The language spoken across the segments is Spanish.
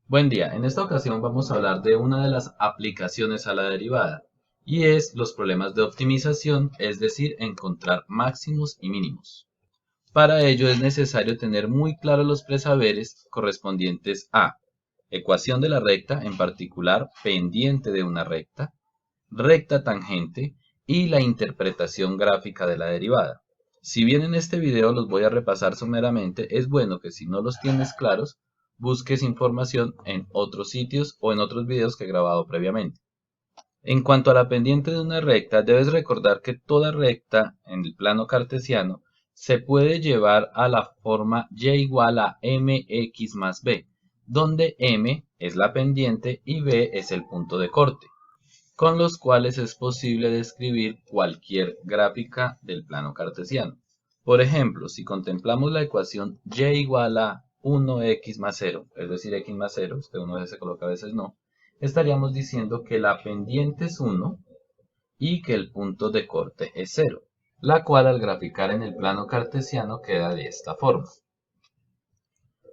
Buen día, en esta ocasión vamos a hablar de una de las aplicaciones a la derivada y es los problemas de optimización, es decir, encontrar máximos y mínimos. Para ello es necesario tener muy claros los presaberes correspondientes a ecuación de la recta, en particular pendiente de una recta, recta tangente y la interpretación gráfica de la derivada. Si bien en este video los voy a repasar someramente, es bueno que si no los tienes claros, busques información en otros sitios o en otros videos que he grabado previamente. En cuanto a la pendiente de una recta, debes recordar que toda recta en el plano cartesiano se puede llevar a la forma y igual a mx más b, donde m es la pendiente y b es el punto de corte, con los cuales es posible describir cualquier gráfica del plano cartesiano. Por ejemplo, si contemplamos la ecuación y igual a 1x más 0, es decir, x más 0, este 1 a veces se coloca, a veces no, estaríamos diciendo que la pendiente es 1 y que el punto de corte es 0, la cual al graficar en el plano cartesiano queda de esta forma.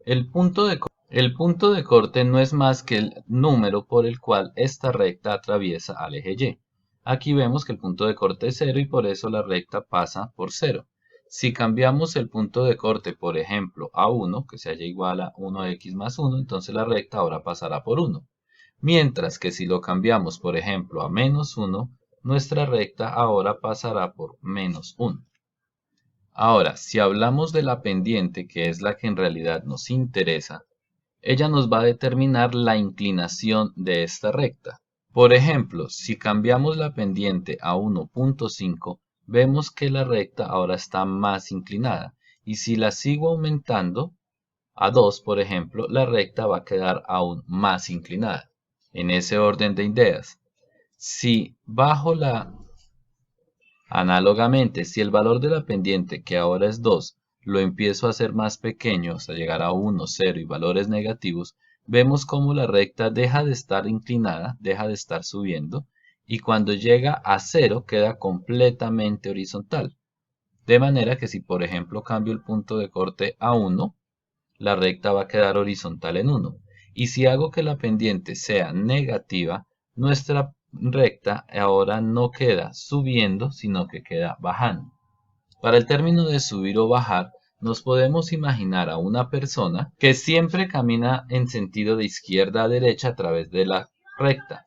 El punto de corte no es más que el número por el cual esta recta atraviesa al eje Y. Aquí vemos que el punto de corte es 0 y por eso la recta pasa por 0. Si cambiamos el punto de corte, por ejemplo, a 1, que se haya igual a 1x más 1, entonces la recta ahora pasará por 1. Mientras que si lo cambiamos, por ejemplo, a menos 1, nuestra recta ahora pasará por menos 1. Ahora, si hablamos de la pendiente, que es la que en realidad nos interesa, ella nos va a determinar la inclinación de esta recta. Por ejemplo, si cambiamos la pendiente a 1.5, vemos que la recta ahora está más inclinada. Y si la sigo aumentando a 2, por ejemplo, la recta va a quedar aún más inclinada. En ese orden de ideas, si bajo Análogamente, si el valor de la pendiente, que ahora es 2, lo empiezo a hacer más pequeño hasta llegar a 1, 0 y valores negativos, vemos cómo la recta deja de estar inclinada, deja de estar subiendo, y cuando llega a 0 queda completamente horizontal. De manera que si por ejemplo cambio el punto de corte a 1, la recta va a quedar horizontal en 1. Y si hago que la pendiente sea negativa, nuestra recta ahora no queda subiendo, sino que queda bajando. Para el término de subir o bajar, nos podemos imaginar a una persona que siempre camina en sentido de izquierda a derecha a través de la recta.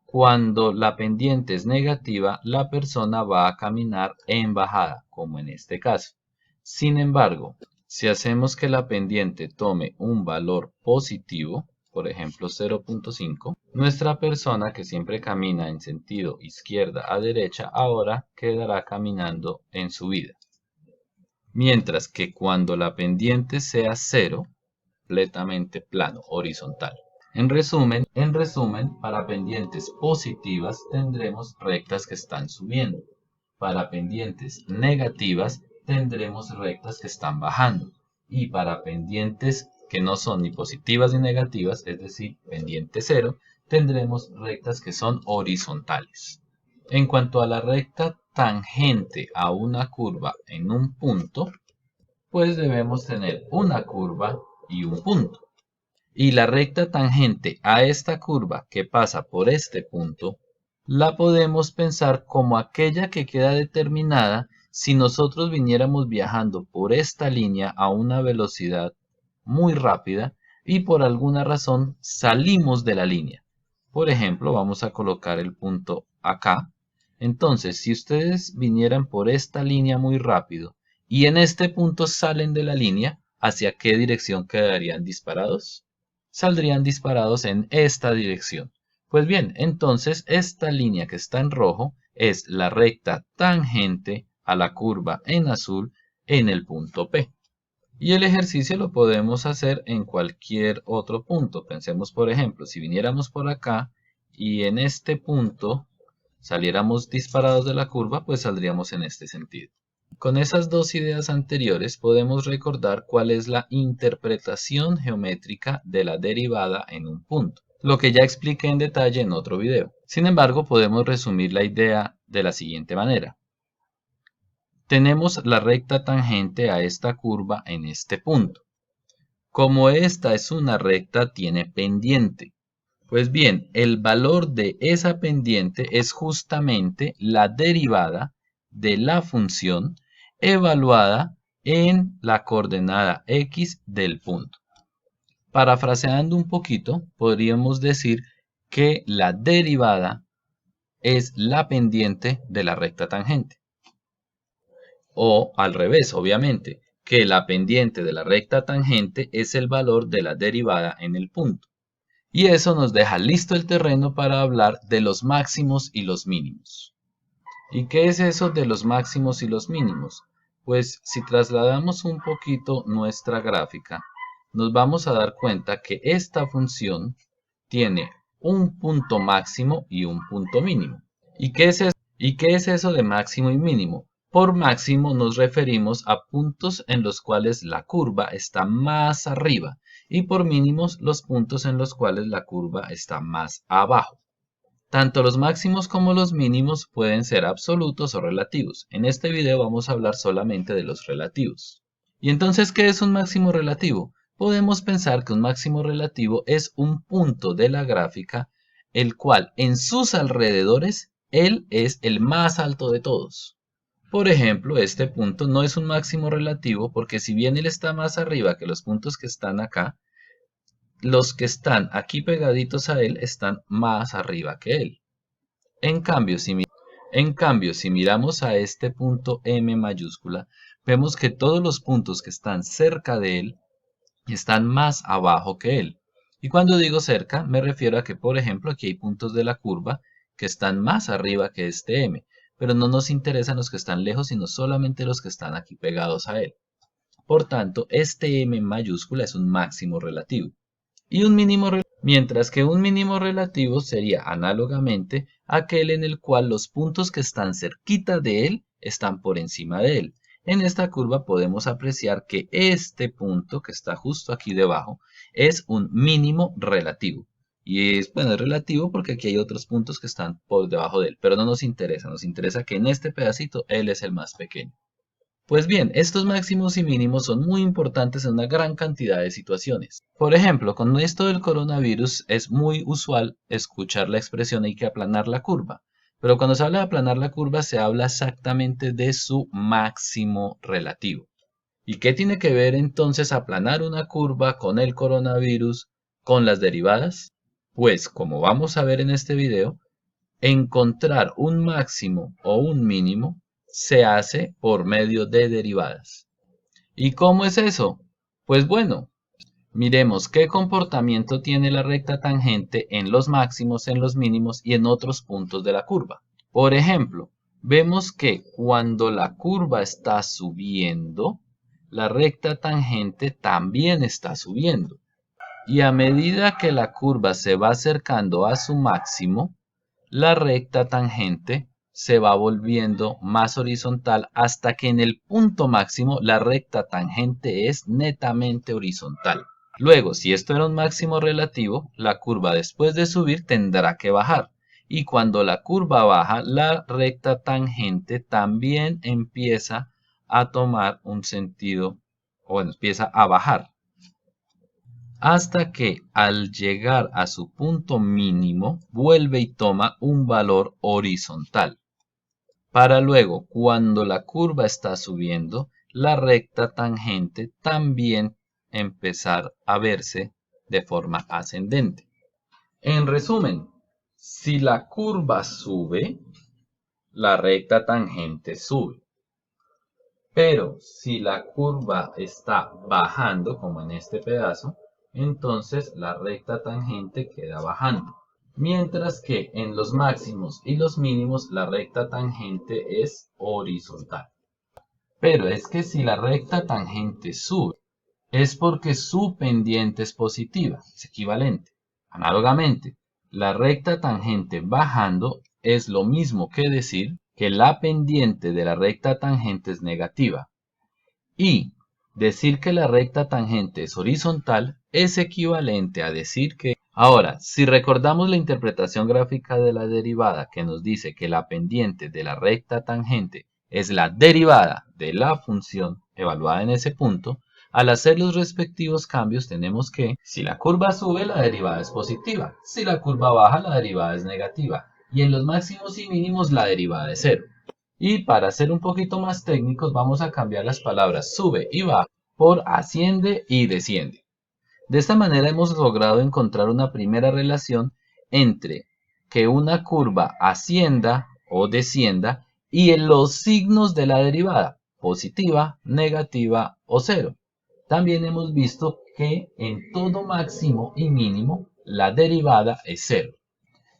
Cuando la pendiente es negativa, la persona va a caminar en bajada, como en este caso. Sin embargo, si hacemos que la pendiente tome un valor positivo, por ejemplo 0.5, nuestra persona que siempre camina en sentido izquierda a derecha ahora quedará caminando en subida. Mientras que cuando la pendiente sea 0, completamente plano, horizontal. En resumen, para pendientes positivas tendremos rectas que están subiendo. Para pendientes negativas tendremos rectas que están bajando. Y para pendientes que no son ni positivas ni negativas, es decir, pendiente cero, tendremos rectas que son horizontales. En cuanto a la recta tangente a una curva en un punto, pues debemos tener una curva y un punto. Y la recta tangente a esta curva que pasa por este punto, la podemos pensar como aquella que queda determinada si nosotros viniéramos viajando por esta línea a una velocidad muy rápida y por alguna razón salimos de la línea. Por ejemplo, vamos a colocar el punto acá. Entonces, si ustedes vinieran por esta línea muy rápido y en este punto salen de la línea, ¿hacia qué dirección quedarían disparados? Saldrían disparados en esta dirección. Pues bien, entonces esta línea que está en rojo es la recta tangente a la curva en azul en el punto P. Y el ejercicio lo podemos hacer en cualquier otro punto. Pensemos, por ejemplo, si viniéramos por acá y en este punto saliéramos disparados de la curva, pues saldríamos en este sentido. Con esas dos ideas anteriores podemos recordar cuál es la interpretación geométrica de la derivada en un punto, lo que ya expliqué en detalle en otro video. Sin embargo, podemos resumir la idea de la siguiente manera. Tenemos la recta tangente a esta curva en este punto. Como esta es una recta, tiene pendiente. Pues bien, el valor de esa pendiente es justamente la derivada de la función evaluada en la coordenada x del punto. Parafraseando un poquito, podríamos decir que la derivada es la pendiente de la recta tangente. O al revés, obviamente, que la pendiente de la recta tangente es el valor de la derivada en el punto. Y eso nos deja listo el terreno para hablar de los máximos y los mínimos. ¿Y qué es eso de los máximos y los mínimos? Pues si trasladamos un poquito nuestra gráfica, nos vamos a dar cuenta que esta función tiene un punto máximo y un punto mínimo. ¿Y qué es eso? ¿Y qué es eso de máximo y mínimo? Por máximo nos referimos a puntos en los cuales la curva está más arriba y por mínimos los puntos en los cuales la curva está más abajo. Tanto los máximos como los mínimos pueden ser absolutos o relativos. En este video vamos a hablar solamente de los relativos. ¿Y entonces qué es un máximo relativo? Podemos pensar que un máximo relativo es un punto de la gráfica el cual en sus alrededores él es el más alto de todos. Por ejemplo, este punto no es un máximo relativo porque si bien él está más arriba que los puntos que están acá, los que están aquí pegaditos a él están más arriba que él. En cambio, si miramos a este punto M mayúscula, vemos que todos los puntos que están cerca de él están más abajo que él. Y cuando digo cerca, me refiero a que, por ejemplo, aquí hay puntos de la curva que están más arriba que este M, pero no nos interesan los que están lejos, sino solamente los que están aquí pegados a él. Por tanto, este M mayúscula es un máximo relativo. Y un mínimo mientras que un mínimo relativo sería análogamente aquel en el cual los puntos que están cerquita de él están por encima de él. En esta curva podemos apreciar que este punto que está justo aquí debajo es un mínimo relativo. Y es, bueno, es relativo porque aquí hay otros puntos que están por debajo de él, pero no nos interesa que en este pedacito él es el más pequeño. Pues bien, estos máximos y mínimos son muy importantes en una gran cantidad de situaciones. Por ejemplo, con esto del coronavirus es muy usual escuchar la expresión hay que aplanar la curva. Pero cuando se habla de aplanar la curva se habla exactamente de su máximo relativo. ¿Y qué tiene que ver entonces aplanar una curva con el coronavirus, con las derivadas? Pues como vamos a ver en este video, encontrar un máximo o un mínimo se hace por medio de derivadas. ¿Y cómo es eso? Pues bueno, miremos qué comportamiento tiene la recta tangente en los máximos, en los mínimos y en otros puntos de la curva. Por ejemplo, vemos que cuando la curva está subiendo, la recta tangente también está subiendo. Y a medida que la curva se va acercando a su máximo, la recta tangente se va volviendo más horizontal hasta que en el punto máximo la recta tangente es netamente horizontal. Luego, si esto era un máximo relativo, la curva después de subir tendrá que bajar. Y cuando la curva baja, la recta tangente también empieza a tomar un sentido, o bueno, empieza a bajar hasta que al llegar a su punto mínimo vuelve y toma un valor horizontal. Para luego, cuando la curva está subiendo, la recta tangente también empezar a verse de forma ascendente. En resumen, si la curva sube, la recta tangente sube. Pero si la curva está bajando, como en este pedazo, entonces la recta tangente queda bajando. Mientras que en los máximos y los mínimos la recta tangente es horizontal. Pero es que si la recta tangente sube, es porque su pendiente es positiva, es equivalente. Análogamente, la recta tangente bajando es lo mismo que decir que la pendiente de la recta tangente es negativa. Y decir que la recta tangente es horizontal es equivalente a decir que... Ahora, si recordamos la interpretación gráfica de la derivada que nos dice que la pendiente de la recta tangente es la derivada de la función evaluada en ese punto, Al hacer los respectivos cambios tenemos que, si la curva sube, la derivada es positiva. Si la curva baja, la derivada es negativa. Y en los máximos y mínimos, la derivada es cero. Y para ser un poquito más técnicos, vamos a cambiar las palabras sube y baja por asciende y desciende. De esta manera hemos logrado encontrar una primera relación entre que una curva ascienda o descienda y en los signos de la derivada, positiva, negativa o cero. También hemos visto que en todo máximo y mínimo la derivada es cero.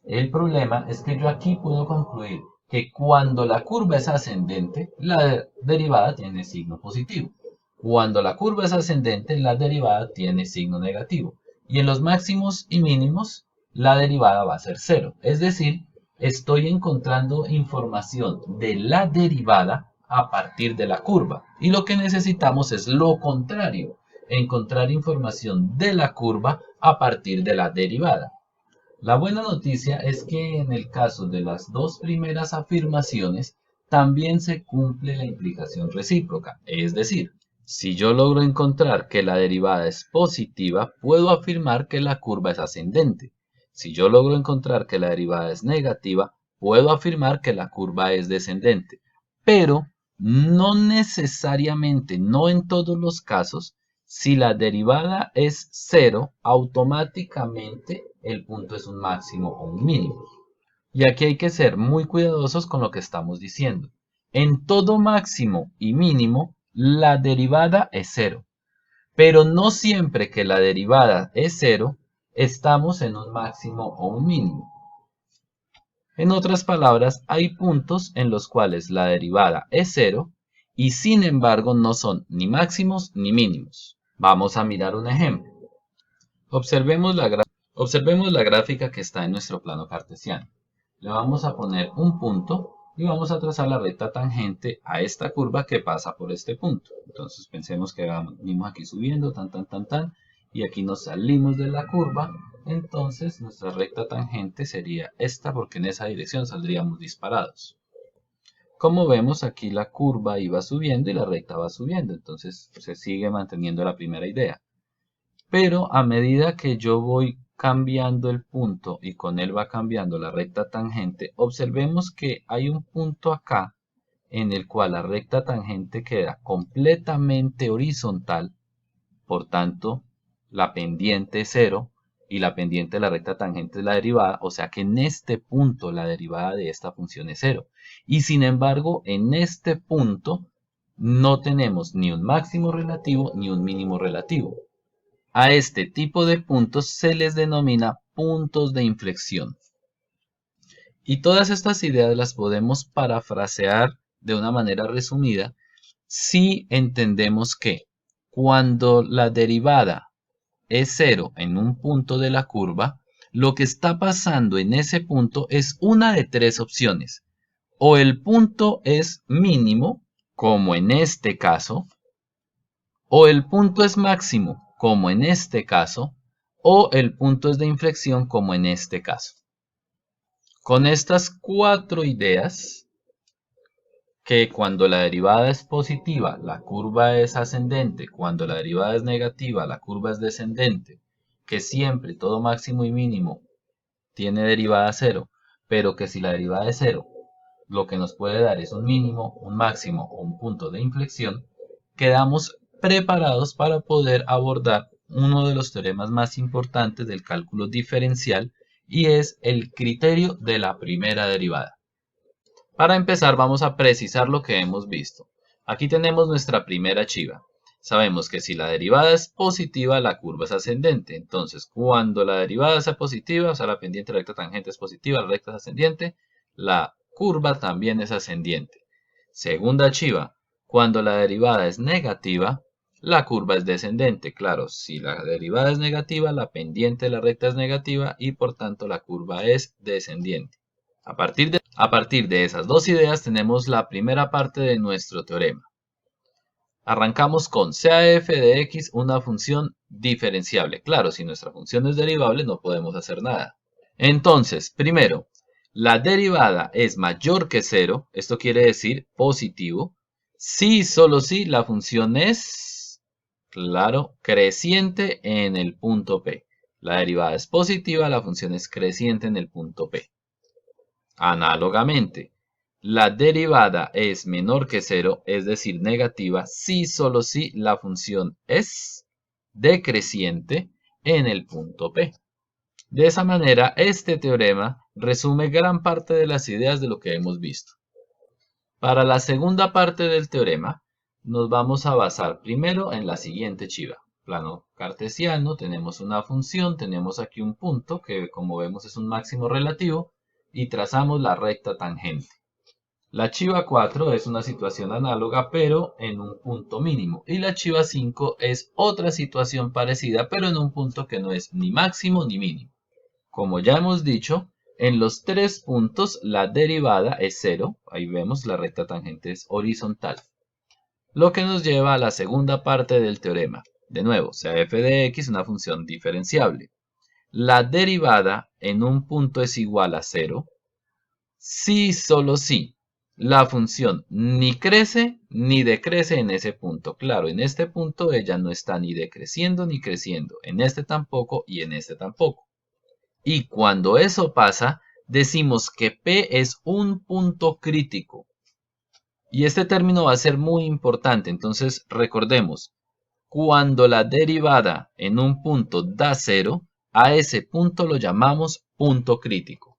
El problema es que yo aquí puedo concluir que cuando la curva es ascendente, la derivada tiene signo positivo. Cuando la curva es ascendente, la derivada tiene signo negativo. Y en los máximos y mínimos, la derivada va a ser cero. Es decir, estoy encontrando información de la derivada a partir de la curva. Y lo que necesitamos es lo contrario, encontrar información de la curva a partir de la derivada. La buena noticia es que en el caso de las dos primeras afirmaciones también se cumple la implicación recíproca, es decir, si yo logro encontrar que la derivada es positiva, puedo afirmar que la curva es ascendente. Si yo logro encontrar que la derivada es negativa, puedo afirmar que la curva es descendente. Pero no necesariamente, no en todos los casos, si la derivada es cero, automáticamente el punto es un máximo o un mínimo. Y aquí hay que ser muy cuidadosos con lo que estamos diciendo. En todo máximo y mínimo, la derivada es cero. Pero no siempre que la derivada es cero, estamos en un máximo o un mínimo. En otras palabras, hay puntos en los cuales la derivada es cero y sin embargo no son ni máximos ni mínimos. Vamos a mirar un ejemplo. Observemos la gráfica que está en nuestro plano cartesiano. Le vamos a poner un punto y vamos a trazar la recta tangente a esta curva que pasa por este punto. Entonces pensemos que venimos aquí subiendo, y aquí nos salimos de la curva. Entonces nuestra recta tangente sería esta porque en esa dirección saldríamos disparados. Como vemos aquí la curva iba subiendo y la recta va subiendo, entonces se sigue manteniendo la primera idea. Pero a medida que yo voy cambiando el punto y con él va cambiando la recta tangente, observemos que hay un punto acá en el cual la recta tangente queda completamente horizontal, por tanto la pendiente es cero y la pendiente de la recta tangente es la derivada, o sea que en este punto la derivada de esta función es cero. Y sin embargo, en este punto no tenemos ni un máximo relativo ni un mínimo relativo. A este tipo de puntos se les denomina puntos de inflexión. Y todas estas ideas las podemos parafrasear de una manera resumida si entendemos que cuando la derivada es cero en un punto de la curva, lo que está pasando en ese punto es una de tres opciones. O el punto es mínimo, como en este caso, o el punto es máximo, como en este caso, o el punto es de inflexión, como en este caso. Con estas cuatro ideas, que cuando la derivada es positiva, la curva es ascendente, cuando la derivada es negativa, la curva es descendente, que siempre todo máximo y mínimo tiene derivada cero, pero que si la derivada es cero, lo que nos puede dar es un mínimo, un máximo o un punto de inflexión, quedamos preparados para poder abordar uno de los teoremas más importantes del cálculo diferencial y es el criterio de la primera derivada. Para empezar vamos a precisar lo que hemos visto. Aquí tenemos nuestra primera chiva. Sabemos que si la derivada es positiva, la curva es ascendente. Entonces, cuando la derivada sea positiva, o sea, la pendiente recta tangente es positiva, la recta es ascendiente, la curva también es ascendiente. Segunda chiva, cuando la derivada es negativa, la curva es descendente. Claro, si la derivada es negativa, la pendiente de la recta es negativa y por tanto la curva es descendiente. A partir de esas dos ideas tenemos la primera parte de nuestro teorema. Arrancamos con sea f de x una función diferenciable. Claro, si nuestra función es derivable no podemos hacer nada. Entonces, primero, la derivada es mayor que 0, esto quiere decir positivo, si y solo si la función es Claro, creciente en el punto P. La derivada es positiva, la función es creciente en el punto P. Análogamente, la derivada es menor que 0, es decir, negativa, si solo si la función es decreciente en el punto P. De esa manera, este teorema resume gran parte de las ideas de lo que hemos visto. Para la segunda parte del teorema, nos vamos a basar primero en la siguiente chiva. Plano cartesiano, tenemos una función, tenemos aquí un punto que como vemos es un máximo relativo y trazamos la recta tangente. La chiva 4 es una situación análoga pero en un punto mínimo y la chiva 5 es otra situación parecida pero en un punto que no es ni máximo ni mínimo. Como ya hemos dicho, en los tres puntos la derivada es 0, ahí vemos la recta tangente es horizontal. Lo que nos lleva a la segunda parte del teorema. De nuevo, sea f de x una función diferenciable. La derivada en un punto es igual a 0, si solo si la función ni crece ni decrece en ese punto. Claro, en este punto ella no está ni decreciendo ni creciendo, en este tampoco y en este tampoco. Y cuando eso pasa, decimos que P es un punto crítico. Y este término va a ser muy importante, entonces recordemos, cuando la derivada en un punto da 0, a ese punto lo llamamos punto crítico.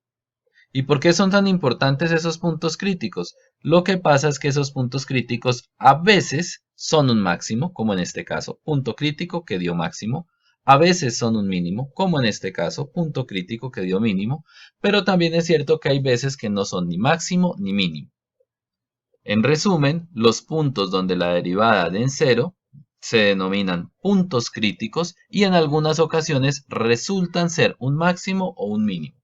¿Y por qué son tan importantes esos puntos críticos? Lo que pasa es que esos puntos críticos a veces son un máximo, como en este caso, punto crítico que dio máximo. A veces son un mínimo, como en este caso, punto crítico que dio mínimo. Pero también es cierto que hay veces que no son ni máximo ni mínimo. En resumen, los puntos donde la derivada da en 0 se denominan puntos críticos y en algunas ocasiones resultan ser un máximo o un mínimo.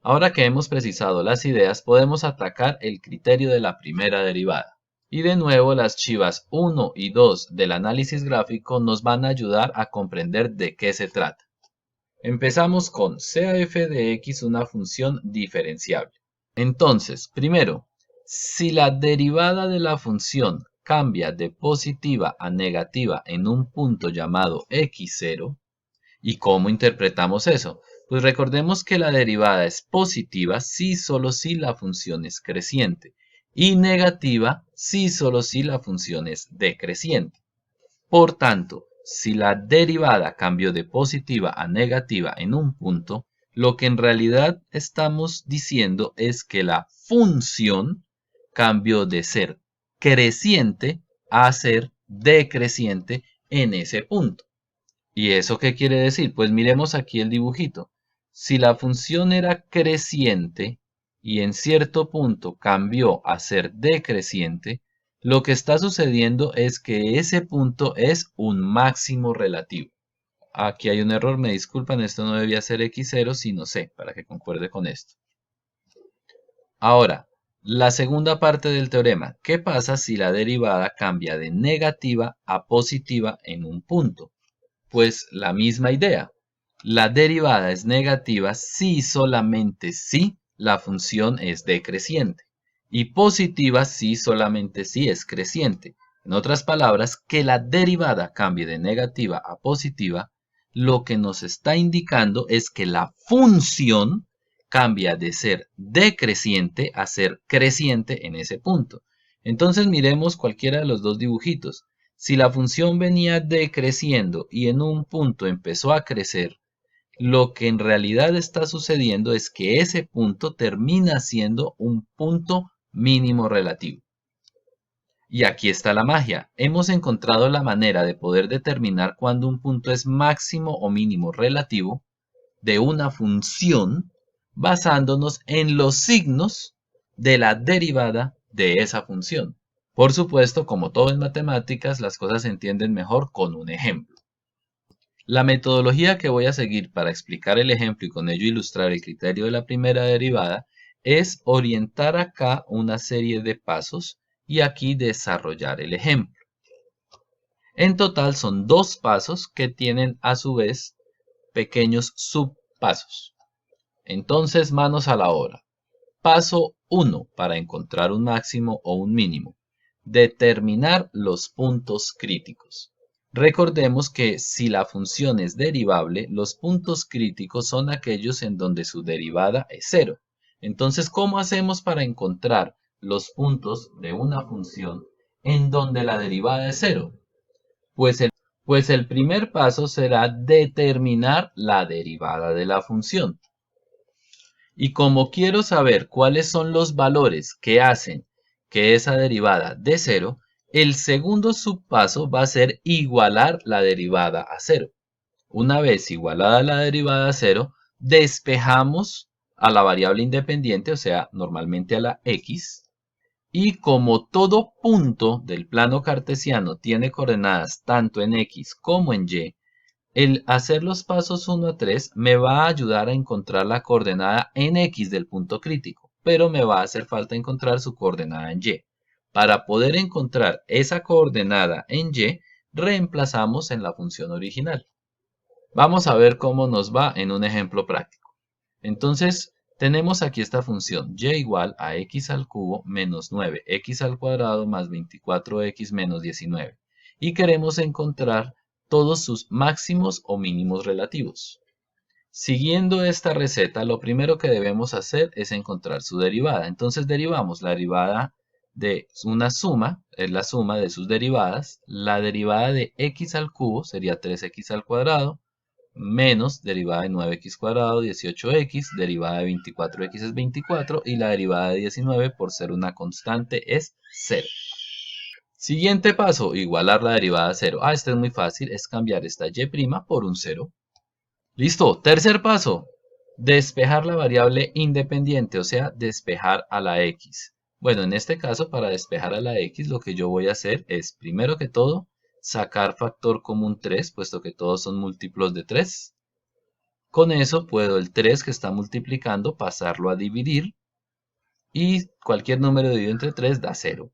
Ahora que hemos precisado las ideas, podemos atacar el criterio de la primera derivada. Y de nuevo, las chivas 1 y 2 del análisis gráfico nos van a ayudar a comprender de qué se trata. Empezamos con sea f de x una función diferenciable. Entonces, primero, si la derivada de la función cambia de positiva a negativa en un punto llamado x0, ¿y cómo interpretamos eso? Pues recordemos que la derivada es positiva si solo si la función es creciente y negativa si solo si la función es decreciente. Por tanto, si la derivada cambió de positiva a negativa en un punto, lo que en realidad estamos diciendo es que la función cambió de ser creciente a ser decreciente en ese punto. ¿Y eso qué quiere decir? Pues miremos aquí el dibujito. Si la función era creciente y en cierto punto cambió a ser decreciente, lo que está sucediendo es que ese punto es un máximo relativo. Aquí hay un error, me disculpan, esto no debía ser x0 sino c, para que concuerde con esto. Ahora, la segunda parte del teorema. ¿Qué pasa si la derivada cambia de negativa a positiva en un punto? Pues la misma idea. La derivada es negativa si solamente si la función es decreciente y positiva si solamente si es creciente. En otras palabras, que la derivada cambie de negativa a positiva, lo que nos está indicando es que la función cambia de ser decreciente a ser creciente en ese punto. Entonces miremos cualquiera de los dos dibujitos. Si la función venía decreciendo y en un punto empezó a crecer, lo que en realidad está sucediendo es que ese punto termina siendo un punto mínimo relativo. Y aquí está la magia. Hemos encontrado la manera de poder determinar cuándo un punto es máximo o mínimo relativo de una función basándonos en los signos de la derivada de esa función. Por supuesto, como todo en matemáticas, las cosas se entienden mejor con un ejemplo. La metodología que voy a seguir para explicar el ejemplo y con ello ilustrar el criterio de la primera derivada es orientar acá una serie de pasos y aquí desarrollar el ejemplo. En total son 2 pasos que tienen a su vez pequeños subpasos. Entonces, manos a la obra. Paso 1 para encontrar un máximo o un mínimo. Determinar los puntos críticos. Recordemos que si la función es derivable, los puntos críticos son aquellos en donde su derivada es 0. Entonces, ¿cómo hacemos para encontrar los puntos de una función en donde la derivada es 0? Pues el primer paso será determinar la derivada de la función. Y como quiero saber cuáles son los valores que hacen que esa derivada dé 0, el segundo subpaso va a ser igualar la derivada a 0. Una vez igualada la derivada a 0, despejamos a la variable independiente, o sea, normalmente a la x, y como todo punto del plano cartesiano tiene coordenadas tanto en x como en y, el hacer los pasos 1 a 3 me va a ayudar a encontrar la coordenada en x del punto crítico, pero me va a hacer falta encontrar su coordenada en y. Para poder encontrar esa coordenada en y, reemplazamos en la función original. Vamos a ver cómo nos va en un ejemplo práctico. Entonces, tenemos aquí esta función y igual a x al cubo menos 9x al cuadrado más 24x menos 19. Y queremos encontrar todos sus máximos o mínimos relativos. Siguiendo esta receta, lo primero que debemos hacer es encontrar su derivada. Entonces derivamos la derivada de una suma, es la suma de sus derivadas. La derivada de x al cubo sería 3x al cuadrado, menos derivada de 9x cuadrado, 18x, derivada de 24x es 24 y la derivada de 19 por ser una constante es 0. Siguiente paso, igualar la derivada a 0. Este es muy fácil, es cambiar esta y' por un 0. Listo, tercer paso, despejar la variable independiente, o sea, despejar a la x. Bueno, en este caso, para despejar a la x, lo que yo voy a hacer es, primero que todo, sacar factor común 3, puesto que todos son múltiplos de 3. Con eso puedo el 3 que está multiplicando pasarlo a dividir y cualquier número dividido entre 3 da 0.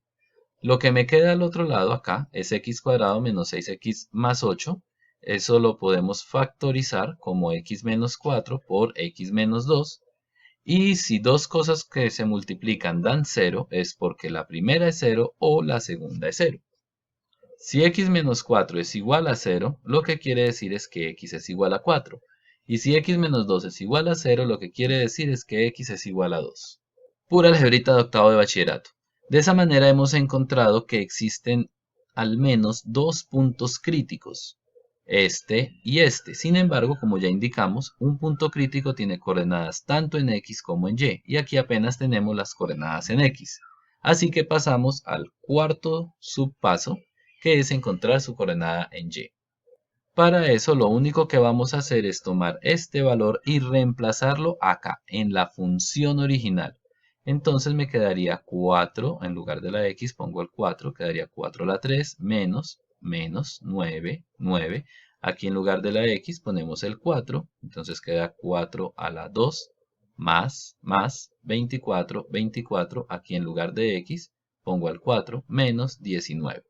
Lo que me queda al otro lado acá es x cuadrado menos 6x más 8. Eso lo podemos factorizar como x menos 4 por x menos 2. Y si dos cosas que se multiplican dan 0, es porque la primera es 0 o la segunda es 0. Si x menos 4 es igual a 0, lo que quiere decir es que x es igual a 4. Y si x menos 2 es igual a 0, lo que quiere decir es que x es igual a 2. Pura algebrita de octavo de bachillerato. De esa manera hemos encontrado que existen al menos dos puntos críticos, este y este. Sin embargo, como ya indicamos, un punto crítico tiene coordenadas tanto en x como en y aquí apenas tenemos las coordenadas en x. Así que pasamos al cuarto subpaso, que es encontrar su coordenada en y. Para eso lo único que vamos a hacer es tomar este valor y reemplazarlo acá, en la función original. Entonces me quedaría 4, en lugar de la x pongo el 4, quedaría 4 a la 3, menos 9, 9. Aquí en lugar de la x ponemos el 4, entonces queda 4 a la 2, más 24, 24. Aquí en lugar de x pongo el 4, menos 19.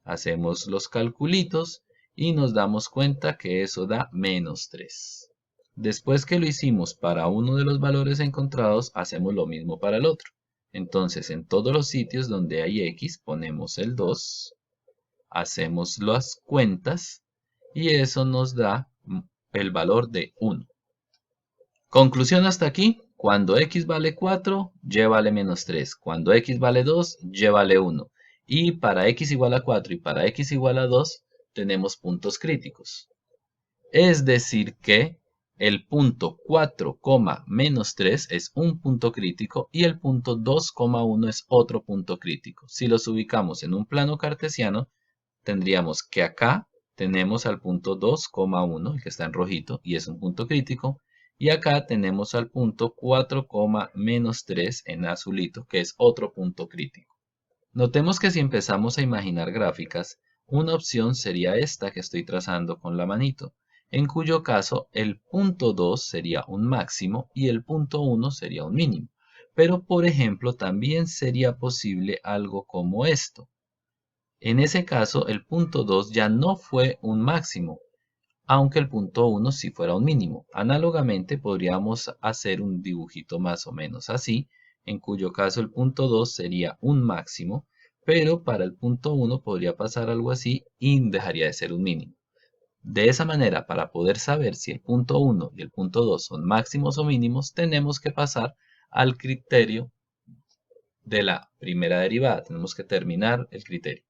Hacemos los calculitos y nos damos cuenta que eso da menos 3. Después que lo hicimos para uno de los valores encontrados, hacemos lo mismo para el otro. Entonces, en todos los sitios donde hay x, ponemos el 2, hacemos las cuentas y eso nos da el valor de 1. Conclusión hasta aquí. Cuando x vale 4, y vale menos 3. Cuando x vale 2, y vale 1. Y para x igual a 4 y para x igual a 2, tenemos puntos críticos. Es decir que el punto 4, menos 3 es un punto crítico y el punto 2,1 es otro punto crítico. Si los ubicamos en un plano cartesiano, tendríamos que acá tenemos al punto 2,1, el que está en rojito, y es un punto crítico. Y acá tenemos al punto 4, menos 3 en azulito, que es otro punto crítico. Notemos que si empezamos a imaginar gráficas, una opción sería esta que estoy trazando con la manito, en cuyo caso el punto 2 sería un máximo y el punto 1 sería un mínimo. Pero por ejemplo también sería posible algo como esto. En ese caso el punto 2 ya no fue un máximo, aunque el punto 1 sí fuera un mínimo. Análogamente podríamos hacer un dibujito más o menos así, en cuyo caso el punto 2 sería un máximo, pero para el punto 1 podría pasar algo así y dejaría de ser un mínimo. De esa manera, para poder saber si el punto 1 y el punto 2 son máximos o mínimos, tenemos que pasar al criterio de la primera derivada. Tenemos que terminar el criterio.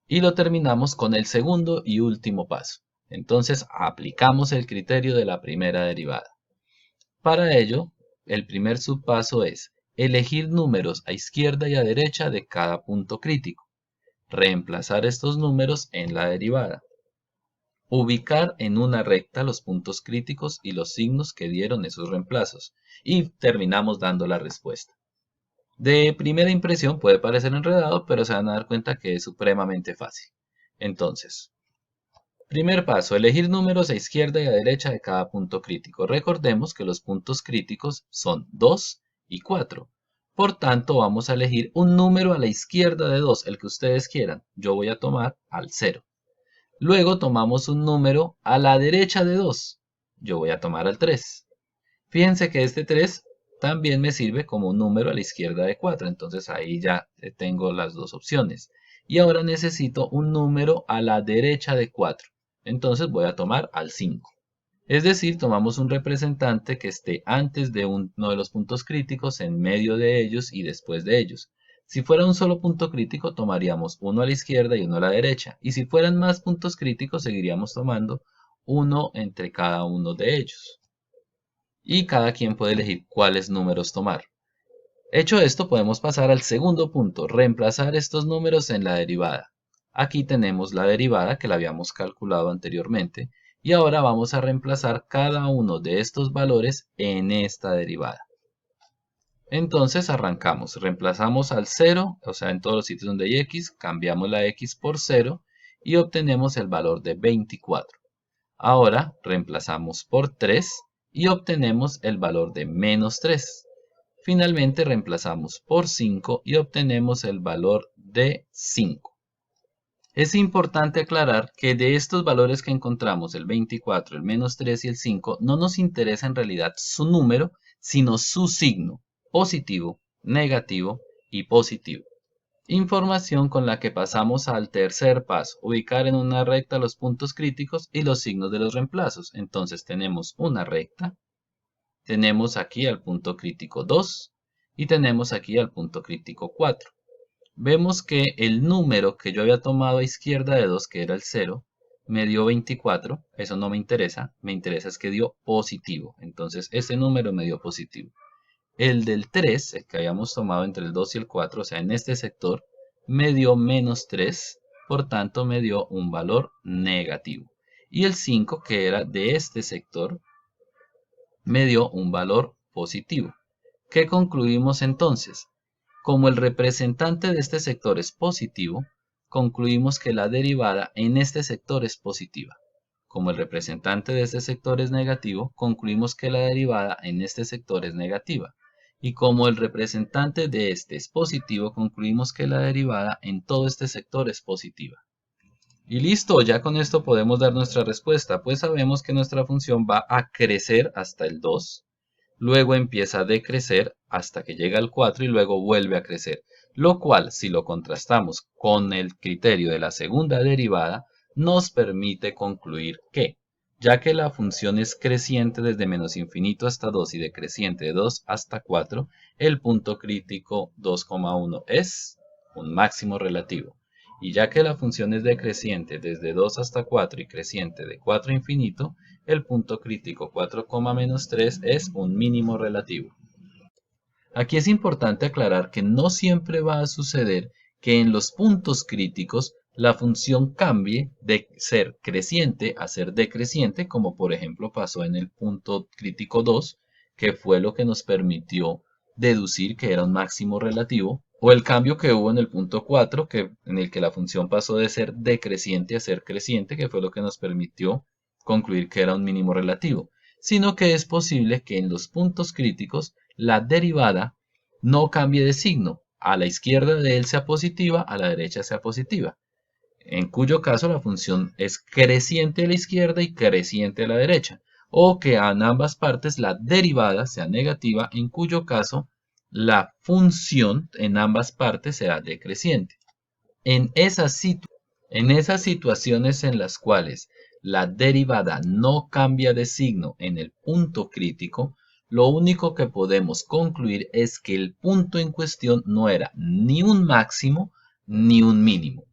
Y lo terminamos con el segundo y último paso. Entonces, aplicamos el criterio de la primera derivada. Para ello, el primer subpaso es elegir números a izquierda y a derecha de cada punto crítico. Reemplazar estos números en la derivada. Ubicar en una recta los puntos críticos y los signos que dieron esos reemplazos. Y terminamos dando la respuesta. De primera impresión puede parecer enredado, pero se van a dar cuenta que es supremamente fácil. Entonces, primer paso, elegir números a izquierda y a derecha de cada punto crítico. Recordemos que los puntos críticos son 2 y 4. Por tanto, vamos a elegir un número a la izquierda de 2, el que ustedes quieran. Yo voy a tomar al 0. Luego tomamos un número a la derecha de 2. Yo voy a tomar al 3. Fíjense que este 3 también me sirve como un número a la izquierda de 4. Entonces ahí ya tengo las dos opciones. Y ahora necesito un número a la derecha de 4. Entonces voy a tomar al 5. Es decir, tomamos un representante que esté antes de uno de los puntos críticos, en medio de ellos y después de ellos. Si fuera un solo punto crítico, tomaríamos uno a la izquierda y uno a la derecha. Y si fueran más puntos críticos, seguiríamos tomando uno entre cada uno de ellos. Y cada quien puede elegir cuáles números tomar. Hecho esto, podemos pasar al segundo punto, reemplazar estos números en la derivada. Aquí tenemos la derivada que la habíamos calculado anteriormente y ahora vamos a reemplazar cada uno de estos valores en esta derivada. Entonces arrancamos, reemplazamos al 0, o sea en todos los sitios donde hay x, cambiamos la x por 0 y obtenemos el valor de 24. Ahora reemplazamos por 3 y obtenemos el valor de menos 3. Finalmente reemplazamos por 5 y obtenemos el valor de 5. Es importante aclarar que de estos valores que encontramos, el 24, el menos 3 y el 5, no nos interesa en realidad su número, sino su signo, positivo, negativo y positivo. Información con la que pasamos al tercer paso, ubicar en una recta los puntos críticos y los signos de los reemplazos. Entonces tenemos una recta, tenemos aquí al punto crítico 2 y tenemos aquí al punto crítico 4. Vemos que el número que yo había tomado a izquierda de 2, que era el 0, me dio 24. Eso no me interesa es que dio positivo. Entonces ese número me dio positivo. El del 3, el que habíamos tomado entre el 2 y el 4, o sea en este sector, me dio menos 3, por tanto me dio un valor negativo. Y el 5, que era de este sector, me dio un valor positivo. ¿Qué concluimos entonces? Como el representante de este sector es positivo, concluimos que la derivada en este sector es positiva. Como el representante de este sector es negativo, concluimos que la derivada en este sector es negativa. Y como el representante de este es positivo, concluimos que la derivada en todo este sector es positiva. Y listo, ya con esto podemos dar nuestra respuesta, pues sabemos que nuestra función va a crecer hasta el 2, luego empieza a decrecer hasta que llega al 4 y luego vuelve a crecer, lo cual, si lo contrastamos con el criterio de la segunda derivada, nos permite concluir que, ya que la función es creciente desde menos infinito hasta 2 y decreciente de 2 hasta 4, el punto crítico 2,1 es un máximo relativo. Y ya que la función es decreciente desde 2 hasta 4 y creciente de 4 a infinito, el punto crítico 4,-3 es un mínimo relativo. Aquí es importante aclarar que no siempre va a suceder que en los puntos críticos la función cambie de ser creciente a ser decreciente, como por ejemplo pasó en el punto crítico 2, que fue lo que nos permitió deducir que era un máximo relativo, o el cambio que hubo en el punto 4, en el que la función pasó de ser decreciente a ser creciente, que fue lo que nos permitió concluir que era un mínimo relativo, sino que es posible que en los puntos críticos la derivada no cambie de signo, a la izquierda de él sea positiva, a la derecha sea positiva, en cuyo caso la función es creciente a la izquierda y creciente a la derecha, o que en ambas partes la derivada sea negativa, en cuyo caso la función en ambas partes sea decreciente. En esas situaciones en las cuales la derivada no cambia de signo en el punto crítico, lo único que podemos concluir es que el punto en cuestión no era ni un máximo ni un mínimo.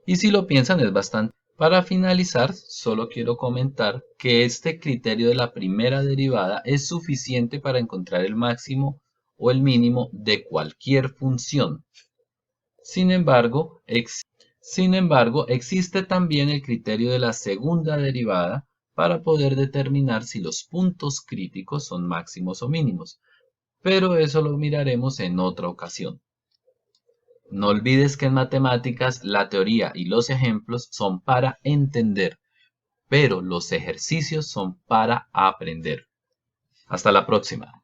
Y si lo piensan es bastante. Para finalizar, solo quiero comentar que este criterio de la primera derivada es suficiente para encontrar el máximo o el mínimo de cualquier función. Sin embargo, existe también el criterio de la segunda derivada para poder determinar si los puntos críticos son máximos o mínimos, pero eso lo miraremos en otra ocasión. No olvides que en matemáticas la teoría y los ejemplos son para entender, pero los ejercicios son para aprender. Hasta la próxima.